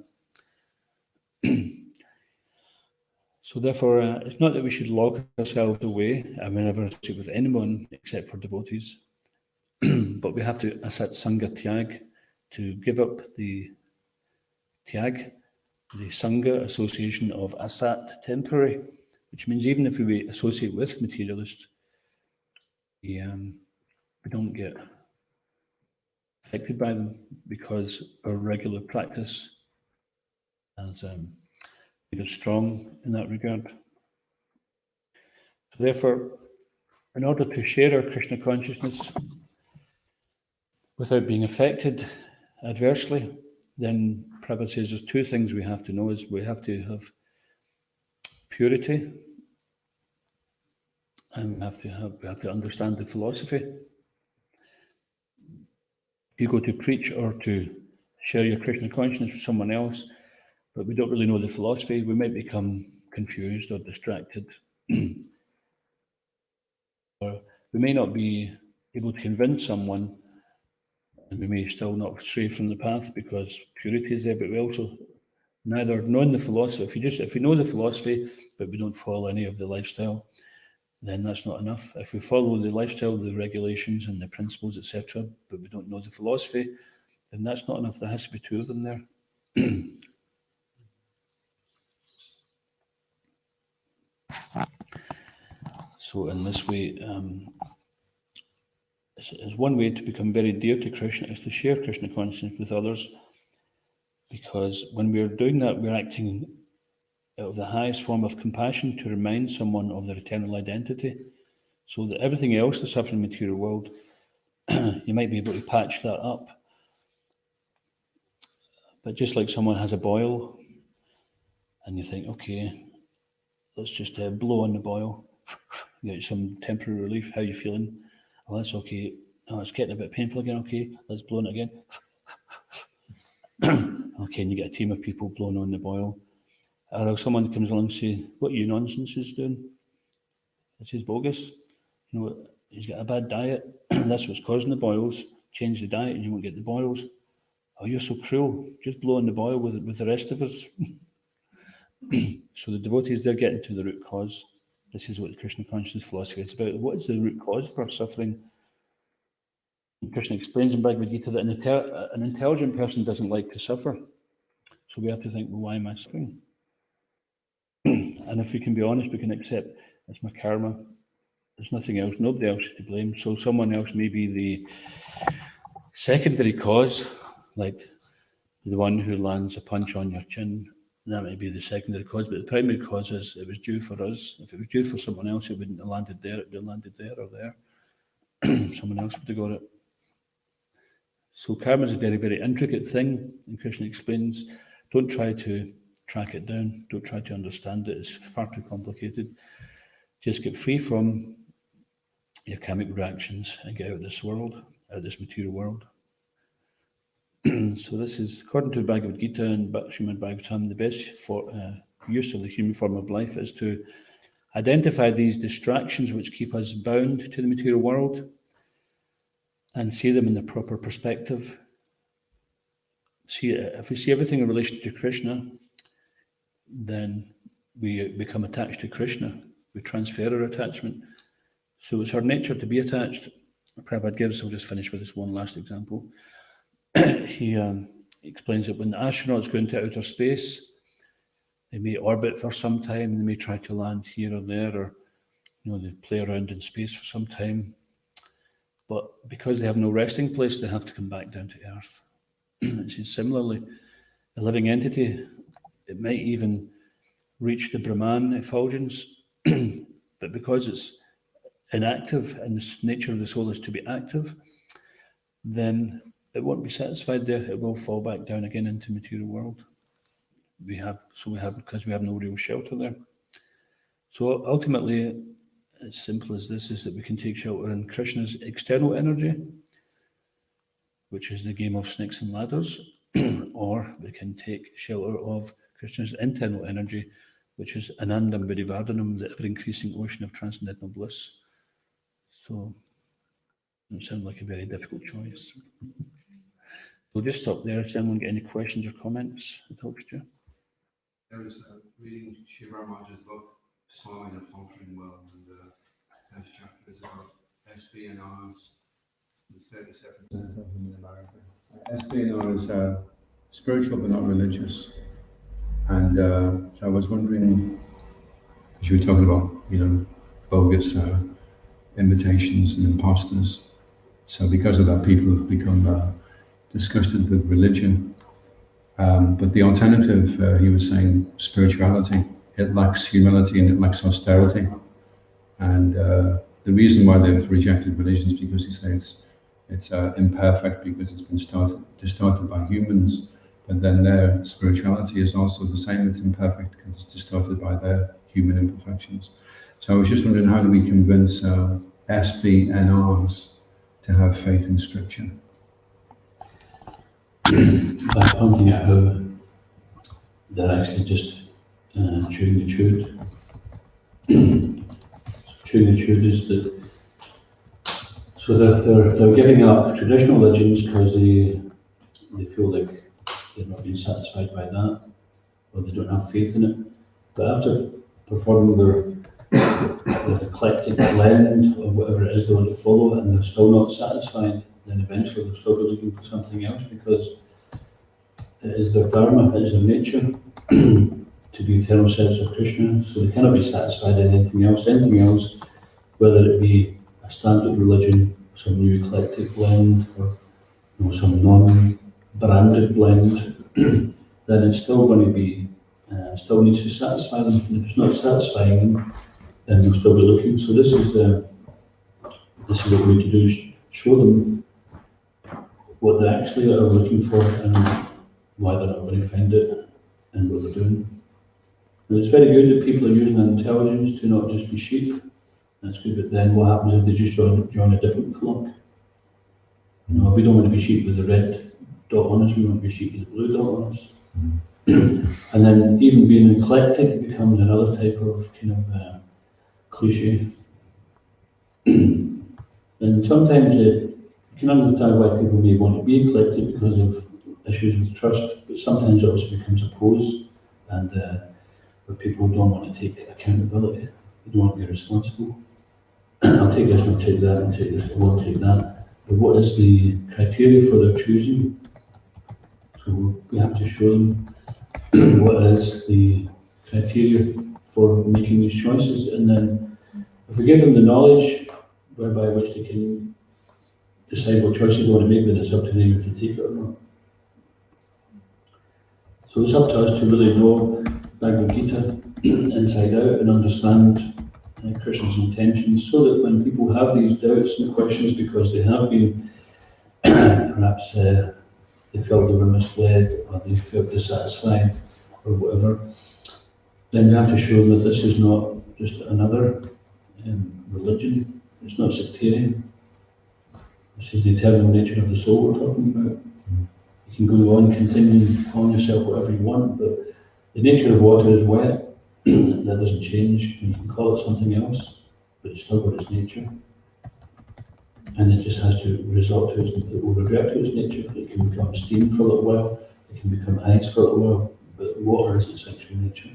So therefore, it's not that we should lock ourselves away. I mean, never associate with anyone except for devotees. But we have to asat sangha tyag, to give up the tyag, the sangha association of asat, temporary, which means even if we associate with materialists, we don't get affected by them because our regular practice has made us strong in that regard. So therefore, in order to share our Krishna consciousness without being affected adversely, then Prabhupada says there's two things we have to know. Is we have to have purity, and we have to understand the philosophy. If you go to preach or to share your Krishna consciousness with someone else, but we don't really know the philosophy, we might become confused or distracted. Or we may not be able to convince someone, and we may still not stray from the path because purity is there, but we also neither knowing the philosophy. If we know the philosophy, but we don't follow any of the lifestyle, then that's not enough. If we follow the lifestyle, the regulations and the principles, etc., but we don't know the philosophy, then that's not enough. There has to be two of them there. So in this way, is one way to become very dear to Krishna is to share Krishna consciousness with others, because when we're doing that, we're acting out of the highest form of compassion to remind someone of their eternal identity, so that everything else, the suffering material world, you might be able to patch that up. But just like someone has a boil, and you think, okay, let's just blow on the boil, get some temporary relief. How are you feeling? Oh, that's okay. Oh, it's getting a bit painful again. Okay, let's blow on it again. Okay, and you get a team of people blowing on the boil. Or if someone comes along and says, what are you nonsense is doing? This is bogus. You know, he's got a bad diet. That's what's causing the boils. Change the diet and you won't get the boils. Oh, you're so cruel. Just blow on the boil with the rest of us. So the devotees, they're getting to the root cause. This is what the Krishna consciousness philosophy is about. What is the root cause for suffering? And Krishna explains in Bhagavad Gita that an intelligent person doesn't like to suffer. So we have to think, well, why am I suffering? And if we can be honest, we can accept it's my karma. There's nothing else. Nobody else is to blame. So someone else may be the secondary cause, like the one who lands a punch on your chin. That might be the secondary cause, but the primary cause is it was due for us. If it was due for someone else, it wouldn't have landed there. It would have landed there or there. Someone else would have got it. So karma is a very, very intricate thing, and Krishna explains, don't try to track it down. Don't try to understand it. It's far too complicated. Just get free from your karmic reactions and get out of this world, out of this material world. So this is, according to Bhagavad Gita and Srimad Bhagavatam, the best use of the human form of life is to identify these distractions which keep us bound to the material world and see them in the proper perspective. If we see everything in relation to Krishna, then we become attached to Krishna. We transfer our attachment. So it's our nature to be attached. Prabhupada gives, I'll just finish with this one last example. He explains that when the astronauts go into outer space, they may orbit for some time, they may try to land here or there, or they play around in space for some time. But because they have no resting place, they have to come back down to Earth. Similarly, a living entity, it might even reach the Brahman effulgence, but because it's inactive and the nature of the soul is to be active, then it won't be satisfied there. It will fall back down again into the material world. Because we have no real shelter there. So ultimately, as simple as this, is that we can take shelter in Krishna's external energy, which is the game of snakes and ladders, or we can take shelter of Krishna's internal energy, which is Anandam Buddhivardhanam, the ever-increasing ocean of transcendental bliss. So it doesn't sound like a very difficult choice. We'll just stop there. Does anyone get any questions or comments that helps you? There was reading Shiva Rama's book, Smiling and Functioning Well, and the next chapter is about SPNRs. It's 37% of them in America. SPNR is spiritual but not religious. And so I was wondering, because you were talking about, bogus invitations and imposters. So because of that, people have become disgusted with religion. But the alternative, he was saying, spirituality. It lacks humility and it lacks austerity. And the reason why they've rejected religion is because he says it's imperfect because it's been distorted by humans. But then their spirituality is also the same. It's imperfect because it's distorted by their human imperfections. So I was just wondering, how do we convince SPNRs to have faith in Scripture? By pointing out how they're actually just chewing the chewed. Chewing the chewed is that, so they're giving up traditional religions because they feel like they've not been satisfied by that, or they don't have faith in it. But after performing their eclectic blend of whatever it is they want to follow, and they're still not satisfied, then eventually they'll still be looking for something else, because it is their dharma, it is their nature to be eternal selves of Krishna. So they cannot be satisfied in anything else. Anything else, whether it be a standard religion, some new eclectic blend, or some non-branded blend, then it's still going to be, still needs to satisfy them. And if it's not satisfying them, then they'll still be looking. So this is what we need to do, is show them what they actually are looking for and why they're not going to find it and what they're doing. And it's very good that people are using their intelligence to not just be sheep. That's good, but then what happens if they just join a different flock? We don't want to be sheep with the red dot on us, we want to be sheep with the blue dot on us. And then even being eclectic becomes another type of kind of cliche. And sometimes you can understand why people may want to be eclectic because of issues with trust, but sometimes it also becomes a pose, and where people don't want to take accountability, they don't want to be responsible. I'll take this, I'll take that, I'll take this, I won't take that. But what is the criteria for their choosing? So we have to show them what is the criteria for making these choices, and then if we give them the knowledge whereby which they can decide what choices they want to make, then it's up to them if they take it or not. So it's up to us to really know Bhagavad Gita inside out and understand Krishna's intentions, so that when people have these doubts and questions because they have been perhaps they felt they were misled or they felt dissatisfied or whatever, then we have to show them that this is not just another religion, it's not sectarian. This is the eternal nature of the soul we're talking about. You can go on, continue calling yourself whatever you want, but the nature of water is wet. That doesn't change. You can call it something else, but it's still got its nature. And it just has to resort to it will revert to its nature. It can become steam for a little while, it can become ice for a little while, but water is its actual nature.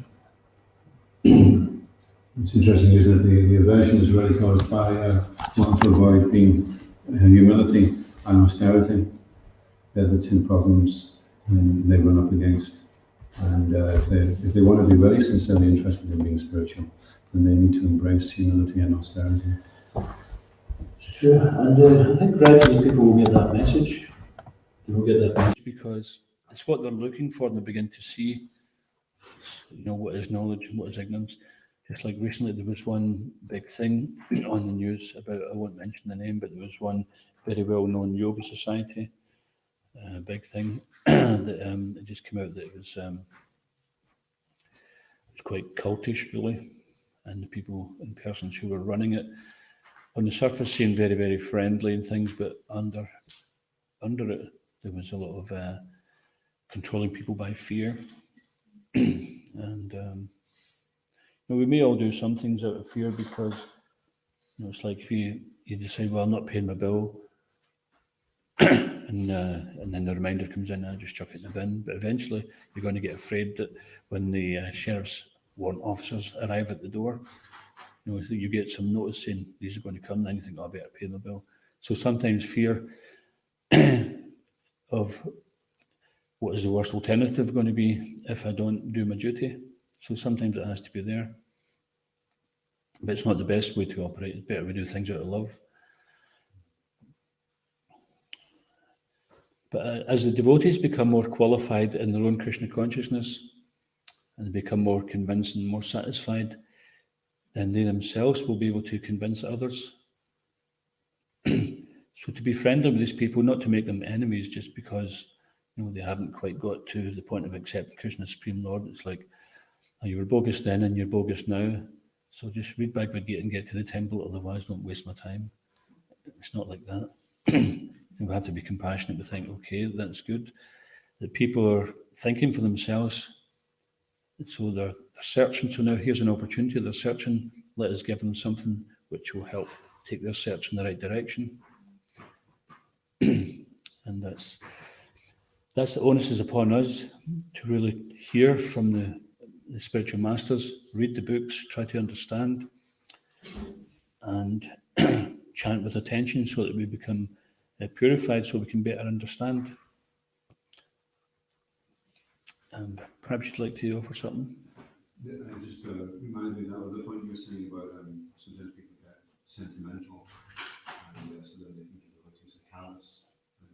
It's interesting, isn't it? The aversion is really caused by wanting to avoid being humility and austerity. They're the two problems they run up against. And if they want to be really sincerely interested in being spiritual, then they need to embrace humility and austerity. It's true, and I think gradually people will get that message. They will get that message because it's what they're looking for, and they begin to see, what is knowledge and what is ignorance. Just like recently, there was one big thing on the news about, I won't mention the name, but there was one very well-known yoga society, big thing, that it just came out that it was quite cultish, really, and the people and persons who were running it, on the surface, seemed very, very friendly and things, but under it, there was a lot of controlling people by fear, and we may all do some things out of fear because it's like if you decide, well, I'm not paying my bill, and then the reminder comes in, I just chuck it in the bin. But eventually, you're going to get afraid that when the sheriff's warrant officers arrive at the door, you get some notice saying these are going to come, and then you think, I better pay my bill. So sometimes fear of what is the worst alternative going to be if I don't do my duty. So sometimes it has to be there. But it's not the best way to operate. It's better we do things out of love. But as the devotees become more qualified in their own Krishna consciousness and become more convinced and more satisfied, then they themselves will be able to convince others. So to be friendly with these people, not to make them enemies just because they haven't quite got to the point of accepting Krishna as Supreme Lord. It's like, you were bogus then and you're bogus now. So just read Bhagavad Gita and get to the temple, otherwise don't waste my time. It's not like that. We have to be compassionate. We think, okay, that's good. That people are thinking for themselves. So they're searching. So now here's an opportunity. They're searching. Let us give them something which will help take their search in the right direction. And that's the onus is upon us to really hear from the spiritual masters, read the books, try to understand, and chant with attention so that we become purified, so we can better understand. Perhaps you'd like to offer something? Yeah, and just reminded me of the point you were saying about sometimes people get sentimental, and so then they think devotees are callous. And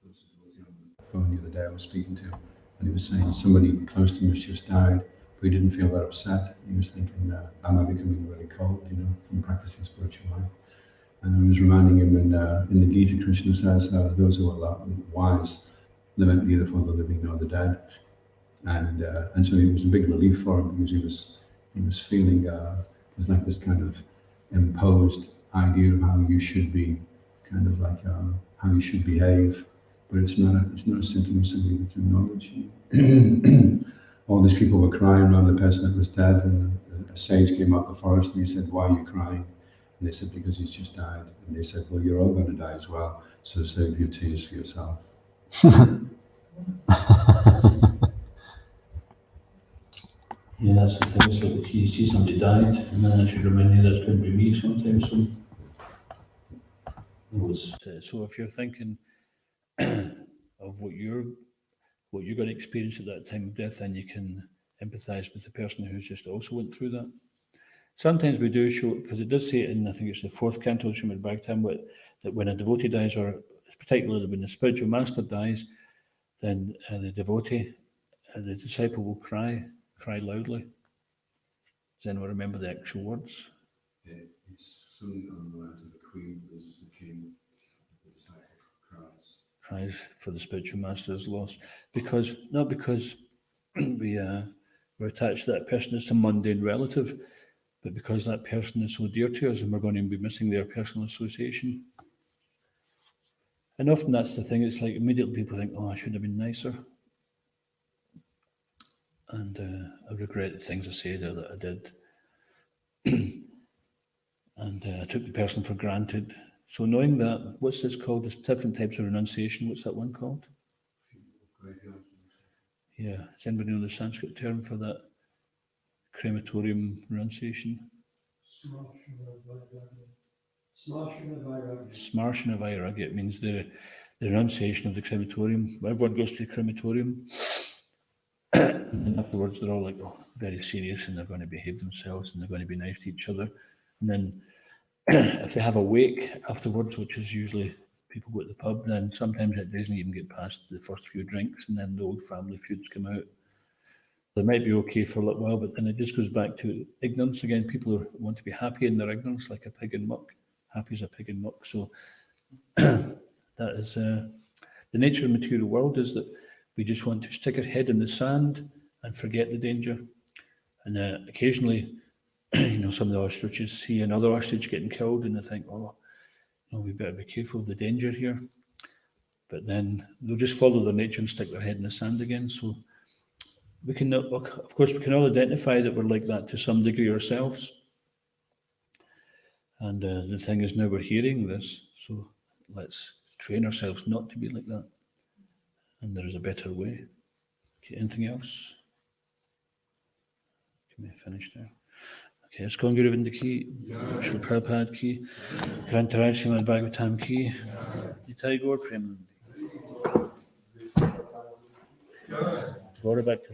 there was a devotee on the phone the other day I was speaking to, and he was saying somebody close to him has just died, but he didn't feel that upset. He was thinking, am I becoming really cold, from practicing spiritual life? And I was reminding him in the Gita, Krishna says, those who are wise lament neither for the living nor the dead. And so it was a big relief for him because he was feeling it was like this kind of imposed idea of how you should be, kind of like how you should behave but it's not a symptom of somebody that's in knowledge. All these people were crying around the person that was dead, and a sage came up the forest and he said, "Why are you crying?" And they said, "Because he's just died." And they said, "Well, you're all going to die as well, so save your tears for yourself." Yeah, that's the thing. It's like the key. See somebody died, and then I should remind you that's going to be me sometimes. So if you're thinking of what you're going to experience at that time of death, then you can empathise with the person who's just also went through that. Sometimes we do show, because it does say it in, I think it's the 4th canto of Srimad Bhagavatam, that when a devotee dies, or particularly when the spiritual master dies, then the devotee, the disciple will cry loudly. Does anyone remember the actual words? Yeah, it's something on the lines of the Queen versus the King. The disciple Cries for the spiritual master's loss, not because we're attached to that person as some mundane relative, but because that person is so dear to us and we're going to be missing their personal association. And often that's the thing, it's like immediately people think, oh, I should have been nicer. And I regret the things I said or that I did. And I took the person for granted. So knowing that, what's this called? There's different types of renunciation. What's that one called? Yeah, does anybody know the Sanskrit term for that? Crematorium renunciation? Smarshana Vairagya. It means the renunciation of the crematorium. Everyone goes to the crematorium. And afterwards they're all like, oh, very serious, and they're going to behave themselves and they're going to be nice to each other. And then if they have a wake afterwards, which is usually people go to the pub, then sometimes it doesn't even get past the first few drinks, and then the old family feuds come out. They might be okay for a little while, but then it just goes back to ignorance again. People want to be happy in their ignorance, like a pig in muck. Happy as a pig in muck. So that is the nature of the material world, is that we just want to stick our head in the sand and forget the danger. And occasionally, some of the ostriches see another ostrich getting killed and they think, oh, we better be careful of the danger here. But then they'll just follow their nature and stick their head in the sand again. So we can, of course, we can all identify that we're like that to some degree ourselves. And the thing is, now we're hearing this, so let's train ourselves not to be like that. And there is a better way. Okay, anything else? Can we finish there? Okay, let's go and Guru Vinda ki, Srila Prabhupada ki, Grantaraj Srimad Bhagavatam ki, Nitai Gaur Premanandi. Gaur back to